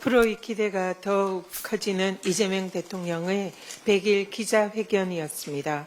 앞으로의 기대가 더욱 커지는 이재명 대통령의 100일 기자회견이었습니다.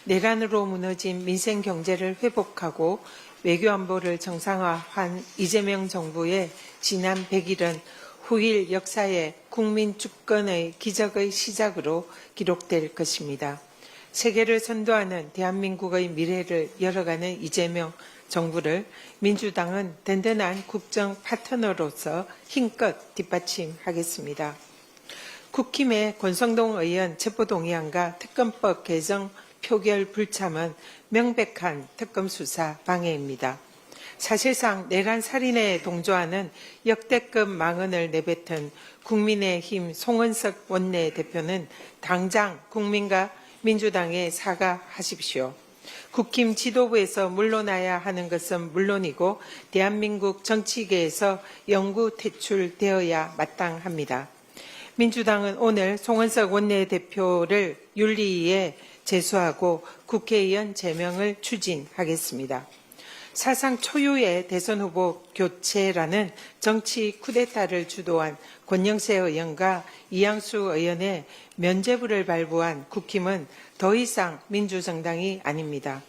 내란으로 무너진 민생 경제를 회복하고 외교안보를 정상화한 이재명 정부의 지난 100일은 후일 역사의 국민 주권의 기적의 시작으로 기록될 것입니다. 세계를 선도하는 대한민국의 미래를 열어가는 이재명 정부를 민주당은 든든한 국정 파트너로서 힘껏 뒷받침하겠습니다. 국힘의 권성동 의원 체포동의안과 특검법 개정 표결 불참은 명백한 특검 수사 방해입니다. 사실상 내란 살인에 동조하는 역대급 망언을 내뱉은 국민의힘 송은석 원내대표는 당장 국민과 민주당에 사과하십시오. 국힘 지도부에서 물러나야 하는 것은 물론이고 대한민국 정치계에서 영구 퇴출되어야 마땅합니다. 민주당은 오늘 송은석 원내대표를 윤리위에 제소하고 국회의원 제명을 추진하겠습니다. 사상 초유의 대선 후보 교체라는 정치 쿠데타를 주도한 권영세 의원과 이양수 의원의 면죄부를 발부한 국힘은 더 이상 민주정당이 아닙니다.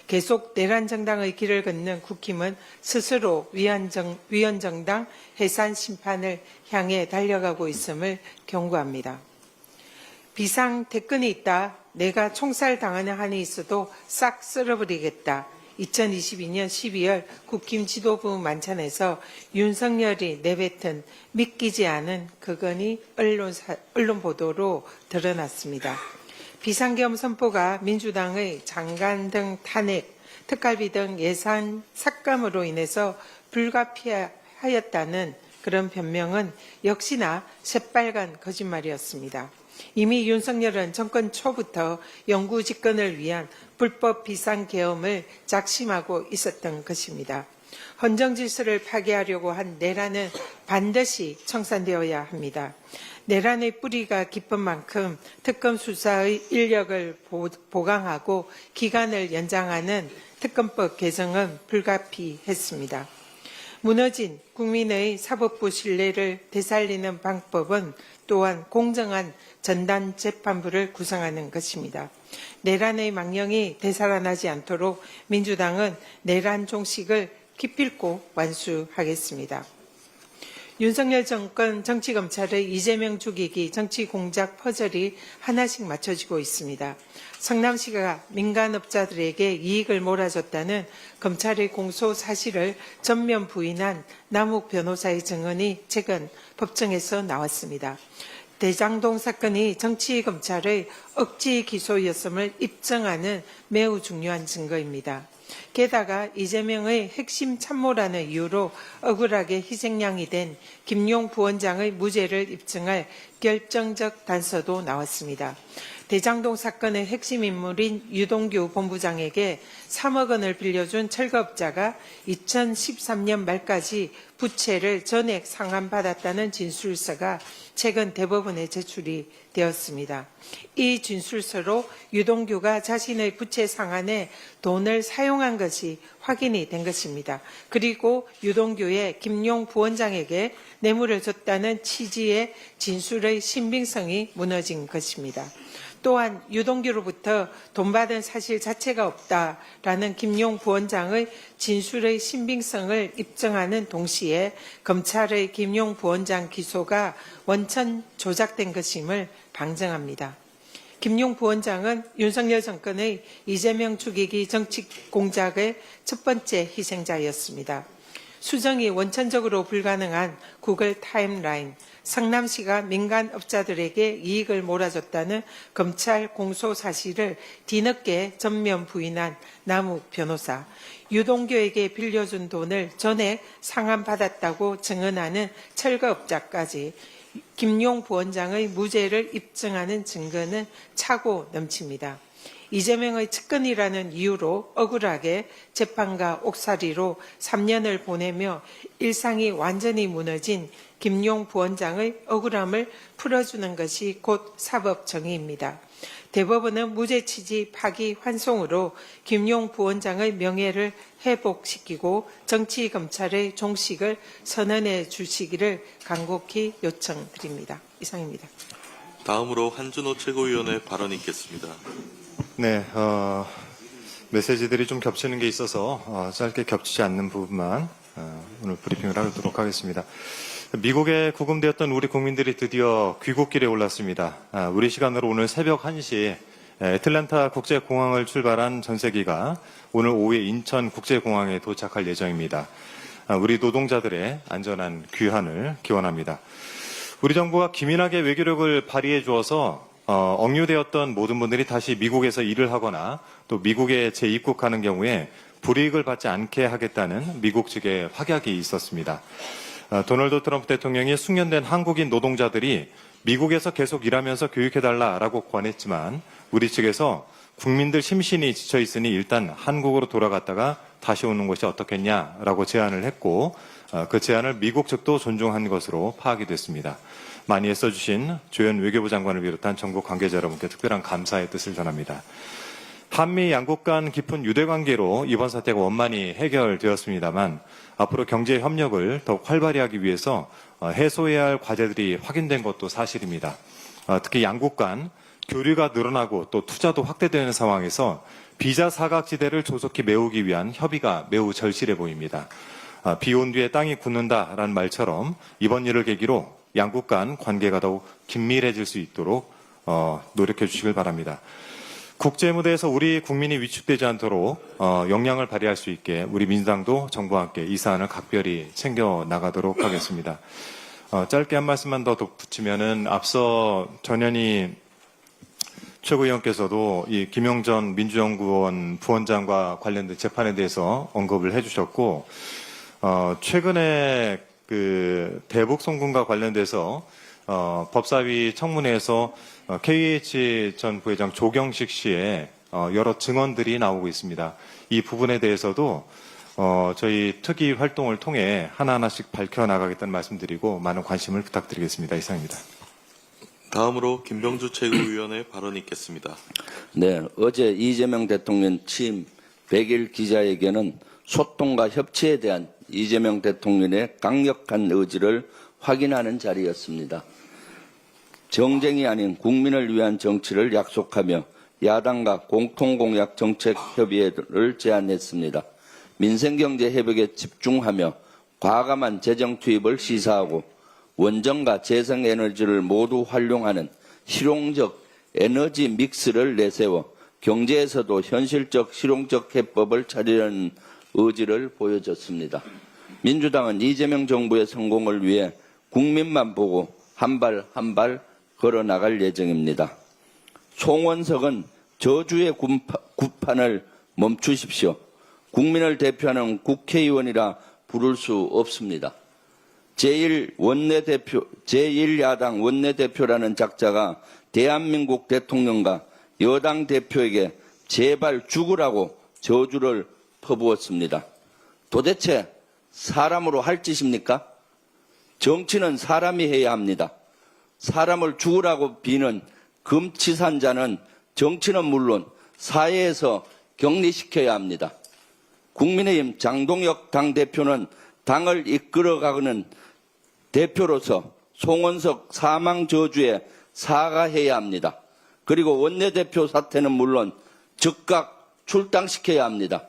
계속 내란정당의 길을 걷는 국힘은 스스로 위헌정당 해산 심판을 향해 달려가고 있음을 경고합니다. 비상대권이 있다. 내가 총살당하는 한이 있어도 싹 쓸어버리겠다. 2022년 12월 국힘 지도부 만찬에서 윤석열이 내뱉은 믿기지 않은 그건이 언론 보도로 드러났습니다. 비상계엄 선포가 민주당의 장관 등 탄핵, 특갈비 등 예산 삭감으로 인해서 불가피하였다는 그런 변명은 역시나 새빨간 거짓말이었습니다. 이미 윤석열은 정권 초부터 영구 집권을 위한 불법 비상계엄을 작심하고 있었던 것입니다. 헌정질서를 파괴하려고 한 내란은 반드시 청산되어야 합니다. 내란의 뿌리가 깊은 만큼 특검 수사의 인력을 보강하고 기간을 연장하는 특검법 개정은 불가피했습니다. 무너진 국민의 사법부 신뢰를 되살리는 방법은 또한 공정한 전단 재판부를 구성하는 것입니다. 내란의 망령이 되살아나지 않도록 민주당은 내란 종식을 기필코 완수하겠습니다. 윤석열 정권 정치검찰의 이재명 죽이기 정치 공작 퍼즐이 하나씩 맞춰지고 있습니다. 성남시가 민간업자들에게 이익을 몰아줬다는 검찰의 공소 사실을 전면 부인한 남욱 변호사의 증언이 최근 법정에서 나왔습니다. 대장동 사건이 정치검찰의 억지 기소였음을 입증하는 매우 중요한 증거입니다. 게다가 이재명의 핵심 참모라는 이유로 억울하게 희생양이 된 김용 부원장의 무죄를 입증할 결정적 단서도 나왔습니다. 대장동 사건의 핵심 인물인 유동규 본부장에게 3억 원을 빌려준 철거업자가 2013년 말까지 부채를 전액 상환받았다는 진술서가 최근 대법원에 제출이 되었습니다. 이 진술서로 유동규가 자신의 부채 상환에 돈을 사용한 것이 확인이 된 것입니다. 그리고 유동규의 김용 부원장에게 뇌물을 줬다는 취지의 진술의 신빙성이 무너진 것입니다. 또한 유동규로부터 돈 받은 사실 자체가 없다라는 김용 부원장의 진술의 신빙성을 입증하는 동시에 검찰의 김용 부원장 기소가 원천 조작된 것임을 방증합니다. 김용 부원장은 윤석열 정권의 이재명 죽이기 정치 공작의 첫 번째 희생자였습니다. 수정이 원천적으로 불가능한 구글 타임라인, 성남시가 민간업자들에게 이익을 몰아줬다는 검찰 공소 사실을 뒤늦게 전면 부인한 남욱 변호사, 유동규에게 빌려준 돈을 전액 상환받았다고 증언하는 철거업자까지 김용 부원장의 무죄를 입증하는 증거는 차고 넘칩니다. 이재명의 측근이라는 이유로 억울하게 재판과 옥살이로 3년을 보내며 일상이 완전히 무너진 김용 부원장의 억울함을 풀어주는 것이 곧 사법정의입니다. 대법원은 무죄 취지 파기 환송으로 김용 부원장의 명예를 회복시키고 정치 검찰의 종식을 선언해 주시기를 간곡히 요청드립니다. 이상입니다. 다음으로 한준호 최고위원의 발언이 있겠습니다. 네, 메시지들이 좀 겹치는 게 있어서 짧게 겹치지 않는 부분만 오늘 브리핑을 하도록 하겠습니다. 미국에 구금되었던 우리 국민들이 드디어 귀국길에 올랐습니다. 우리 시간으로 오늘 새벽 1시 애틀랜타 국제공항을 출발한 전세기가 오늘 오후에 인천 국제공항에 도착할 예정입니다. 우리 노동자들의 안전한 귀환을 기원합니다. 우리 정부가 기민하게 외교력을 발휘해 주어서 억류되었던 모든 분들이 다시 미국에서 일을 하거나 또 미국에 재입국하는 경우에 불이익을 받지 않게 하겠다는 미국 측의 확약이 있었습니다. 도널드 트럼프 대통령이 숙련된 한국인 노동자들이 미국에서 계속 일하면서 교육해달라라고 권했지만 우리 측에서 국민들 심신이 지쳐 있으니 일단 한국으로 돌아갔다가 다시 오는 것이 어떻겠냐라고 제안을 했고 그 제안을 미국 측도 존중한 것으로 파악이 됐습니다. 많이 애써주신 조현 외교부 장관을 비롯한 정부 관계자 여러분께 특별한 감사의 뜻을 전합니다. 한미 양국 간 깊은 유대관계로 이번 사태가 원만히 해결되었습니다만 앞으로 경제 협력을 더욱 활발히 하기 위해서 해소해야 할 과제들이 확인된 것도 사실입니다. 특히 양국 간 교류가 늘어나고 또 투자도 확대되는 상황에서 비자 사각지대를 조속히 메우기 위한 협의가 매우 절실해 보입니다. 비 온 뒤에 땅이 굳는다라는 말처럼 이번 일을 계기로 양국 간 관계가 더욱 긴밀해질 수 있도록 노력해 주시길 바랍니다. 국제 무대에서 우리 국민이 위축되지 않도록 역량을 발휘할 수 있게 우리 민주당도 정부와 함께 이 사안을 각별히 챙겨 나가도록 하겠습니다. 짧게 한 말씀만 더 덧붙이면은 앞서 전현희 최고위원께서도 이 김영전 민주연구원 부원장과 관련된 재판에 대해서 언급을 해주셨고 최근에 그 대북 송금과 관련돼서 법사위 청문회에서 KH 전 부회장 조경식 씨의 여러 증언들이 나오고 있습니다. 이 부분에 대해서도 저희 특위 활동을 통해 하나하나씩 밝혀나가겠다는 말씀드리고 많은 관심을 부탁드리겠습니다. 이상입니다. 다음으로 김병주 최고위원의 발언이 있겠습니다. 네, 어제 이재명 대통령 취임 100일 기자회견은 소통과 협치에 대한 이재명 대통령의 강력한 의지를 확인하는 자리였습니다. 정쟁이 아닌 국민을 위한 정치를 약속하며 야당과 공통공약 정책협의회를 제안했습니다. 민생경제 회복에 집중하며 과감한 재정 투입을 시사하고 원전과 재생에너지를 모두 활용하는 실용적 에너지 믹스를 내세워 경제에서도 현실적 실용적 해법을 찾으려는 의지를 보여줬습니다. 민주당은 이재명 정부의 성공을 위해 국민만 보고 한 발 한 발 걸어나갈 예정입니다. 송원석은 저주의 구판을 멈추십시오. 국민을 대표하는 국회의원이라 부를 수 없습니다. 제1야당 원내대표라는 작자가 대한민국 대통령과 여당 대표에게 제발 죽으라고 저주를 퍼부었습니다. 도대체 사람으로 할 짓입니까? 정치는 사람이 해야 합니다. 사람을 죽으라고 비는 금치산자는 정치는 물론 사회에서 격리시켜야 합니다. 국민의힘 장동혁 당대표는 당을 이끌어가는 대표로서 송원석 사망 저주에 사과해야 합니다. 그리고 원내대표 사퇴는 물론 즉각 출당시켜야 합니다.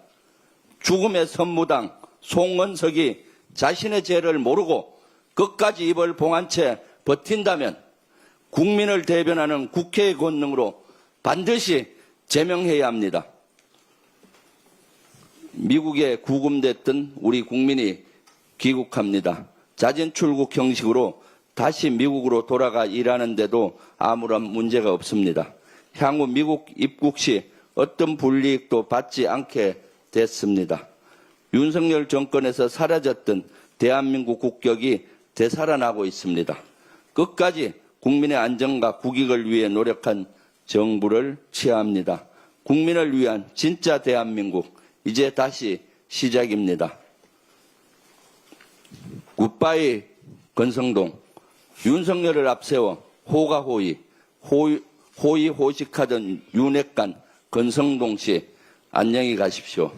죽음의 선무당 송원석이 자신의 죄를 모르고 끝까지 입을 봉한 채 버틴다면 국민을 대변하는 국회의 권능으로 반드시 제명해야 합니다. 미국에 구금됐던 우리 국민이 귀국합니다. 자진 출국 형식으로 다시 미국으로 돌아가 일하는데도 아무런 문제가 없습니다. 향후 미국 입국 시 어떤 불이익도 받지 않게 됐습니다. 윤석열 정권에서 사라졌던 대한민국 국격이 되살아나고 있습니다. 끝까지 국민의 안전과 국익을 위해 노력한 정부를 취하합니다. 국민을 위한 진짜 대한민국, 이제 다시 시작입니다. 굿바이 권성동, 윤석열을 앞세워 호가호위, 호의호식하던 윤핵관 권성동 씨 안녕히 가십시오.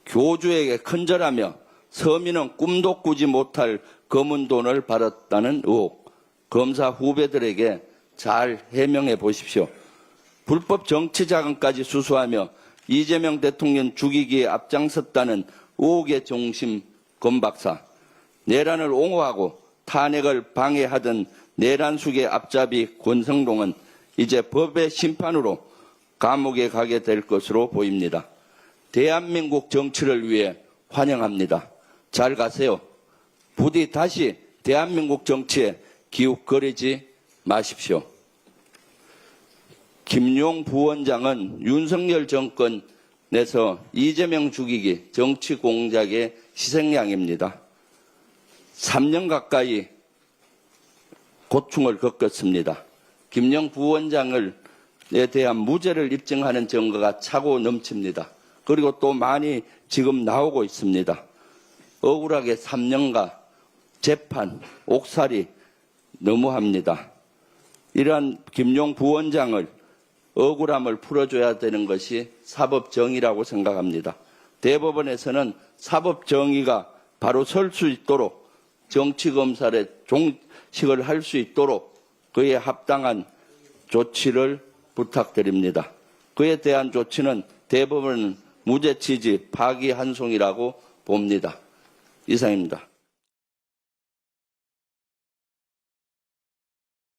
교주에게 큰절하며 서민은 꿈도 꾸지 못할 검은 돈을 받았다는 의혹, 검사 후배들에게 잘 해명해 보십시오. 불법 정치자금까지 수수하며 이재명 대통령 죽이기에 앞장섰다는 의혹의 중심 검 박사, 내란을 옹호하고 탄핵을 방해하던 내란숙의 앞잡이 권성동은 이제 법의 심판으로 감옥에 가게 될 것으로 보입니다. 대한민국 정치를 위해 환영합니다. 잘 가세요. 부디 다시 대한민국 정치에 기웃거리지 마십시오. 김용 부원장은 윤석열 정권에서 이재명 죽이기 정치 공작의 희생양입니다. 3년 가까이 고충을 겪었습니다. 김용 부원장에 대한 무죄를 입증하는 증거가 차고 넘칩니다. 그리고 또 많이 지금 나오고 있습니다. 억울하게 3년간 재판, 옥살이 너무합니다. 이러한 김용 부원장을 억울함을 풀어줘야 되는 것이 사법정의라고 생각합니다. 대법원에서는 사법정의가 바로 설 수 있도록 정치검사의 종식을 할 수 있도록 그에 합당한 조치를 부탁드립니다. 그에 대한 조치는 대법원 무죄 취지 파기환송이라고 봅니다. 이상입니다.